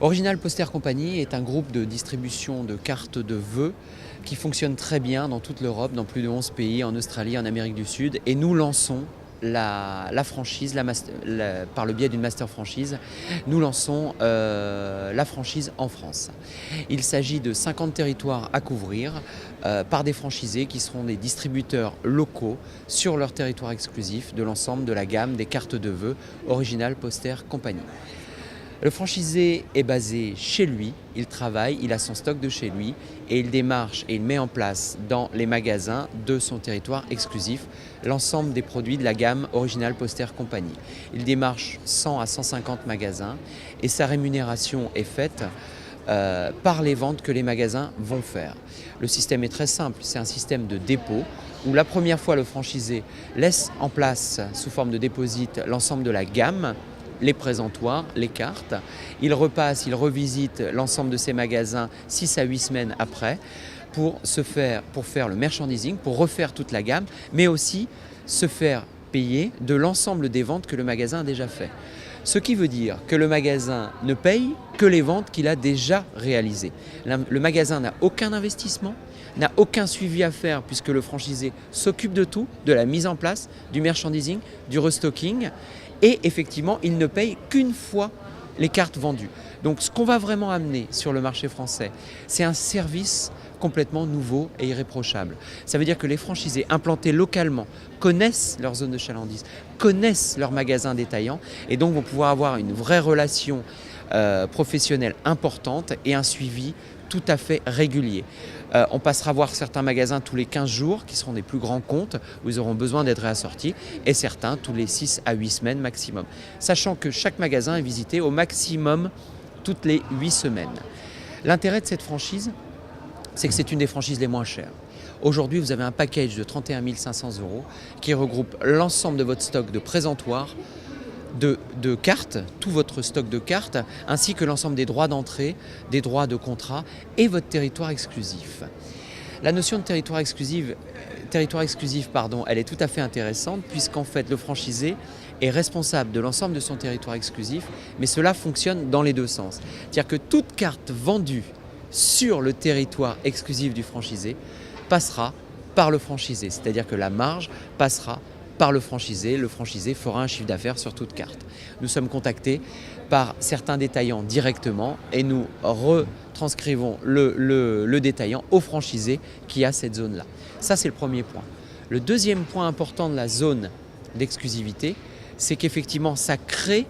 Original Poster Company est un groupe de distribution de cartes de vœux qui fonctionne très bien dans toute l'Europe, dans plus de 11 pays, en Australie, en Amérique du Sud. Et nous lançons la franchise, par le biais d'une master franchise, nous lançons la franchise en France. Il s'agit de 50 territoires à couvrir par des franchisés qui seront des distributeurs locaux sur leur territoire exclusif de l'ensemble de la gamme des cartes de vœux Original Poster Company. Le franchisé est basé chez lui, il travaille, il a son stock de chez lui et il démarche et il met en place dans les magasins de son territoire exclusif l'ensemble des produits de la gamme Original Poster Company. Il démarche 100 à 150 magasins et sa rémunération est faite par les ventes que les magasins vont faire. Le système est très simple, c'est un système de dépôt où la première fois le franchisé laisse en place sous forme de déposit l'ensemble de la gamme, les présentoirs, les cartes. Il repasse, il revisite l'ensemble de ces magasins 6 à 8 semaines après pour faire le merchandising, pour refaire toute la gamme, mais aussi se faire payer de l'ensemble des ventes que le magasin a déjà fait. Ce qui veut dire que le magasin ne paye que les ventes qu'il a déjà réalisées. Le magasin n'a aucun investissement, n'a aucun suivi à faire puisque le franchisé s'occupe de tout, de la mise en place, du merchandising, du restocking. Et effectivement, il ne paye qu'une fois les cartes vendues. Donc ce qu'on va vraiment amener sur le marché français, c'est un service complètement nouveau et irréprochable. Ça veut dire que les franchisés implantés localement connaissent leur zone de chalandise, connaissent leurs magasins détaillants et donc vont pouvoir avoir une vraie relation professionnelle importante et un suivi tout à fait régulier. On passera voir certains magasins tous les 15 jours qui seront des plus grands comptes où ils auront besoin d'être réassortis et certains tous les 6 à 8 semaines maximum. Sachant que chaque magasin est visité au maximum toutes les 8 semaines. L'intérêt de cette franchise, c'est que c'est une des franchises les moins chères. Aujourd'hui, vous avez un package de 31 500 € qui regroupe l'ensemble de votre stock de présentoirs, de cartes, tout votre stock de cartes, ainsi que l'ensemble des droits d'entrée, des droits de contrat et votre territoire exclusif. La notion de territoire exclusif, elle est tout à fait intéressante puisqu'en fait le franchisé est responsable de l'ensemble de son territoire exclusif, mais cela fonctionne dans les deux sens. C'est-à-dire que toute carte vendue sur le territoire exclusif du franchisé passera par le franchisé, c'est-à-dire que la marge passera par le franchisé fera un chiffre d'affaires sur toute carte. Nous sommes contactés par certains détaillants directement et nous retranscrivons le détaillant au franchisé qui a cette zone-là. Ça, c'est le premier point. Le deuxième point important de la zone d'exclusivité, c'est qu'effectivement, ça crée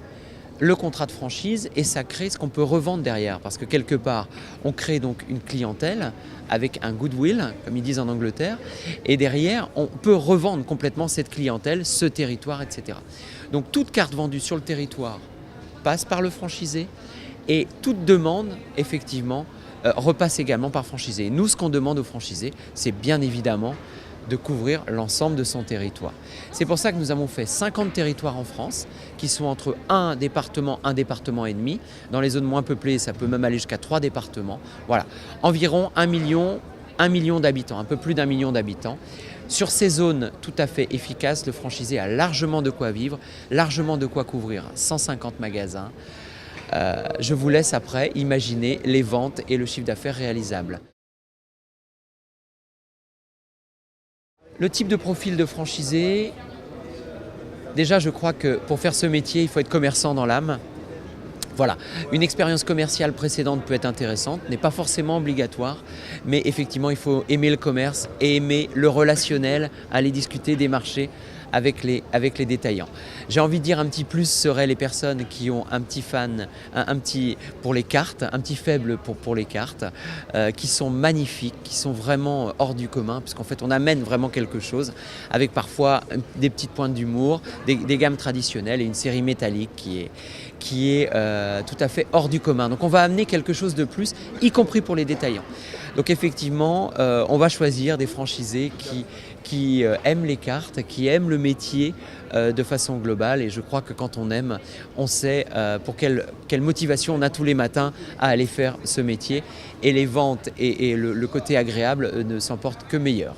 le contrat de franchise et ça crée ce qu'on peut revendre derrière parce que quelque part on crée donc une clientèle avec un goodwill comme ils disent en Angleterre et derrière on peut revendre complètement cette clientèle, ce territoire, etc. Donc toute carte vendue sur le territoire passe par le franchisé et toute demande effectivement repasse également par franchisé. Nous, ce qu'on demande aux franchisés, c'est bien évidemment de couvrir l'ensemble de son territoire. C'est pour ça que nous avons fait 50 territoires en France qui sont entre un département et demi. Dans les zones moins peuplées, ça peut même aller jusqu'à 3 départements. Voilà, environ 1 million d'habitants, un peu plus d'1 million d'habitants. Sur ces zones tout à fait efficaces, le franchisé a largement de quoi vivre, largement de quoi couvrir 150 magasins. Je vous laisse après imaginer les ventes et le chiffre d'affaires réalisable. Le type de profil de franchisé, déjà je crois que pour faire ce métier, il faut être commerçant dans l'âme. Voilà, une expérience commerciale précédente peut être intéressante, n'est pas forcément obligatoire, mais effectivement il faut aimer le commerce et aimer le relationnel, aller discuter des marchés avec les détaillants. J'ai envie de dire un petit plus seraient les personnes qui ont un petit pour les cartes, un petit faible pour les cartes, qui sont magnifiques, qui sont vraiment hors du commun, puisqu'en fait on amène vraiment quelque chose, avec parfois des petites pointes d'humour, des gammes traditionnelles et une série métallique qui est tout à fait hors du commun. Donc on va amener quelque chose de plus, y compris pour les détaillants. Donc effectivement, on va choisir des franchisés qui aiment les cartes, qui aiment le métier de façon globale. Et je crois que quand on aime, on sait pour quelle motivation on a tous les matins à aller faire ce métier. Et les ventes et le côté agréable ne s'en portent que meilleur.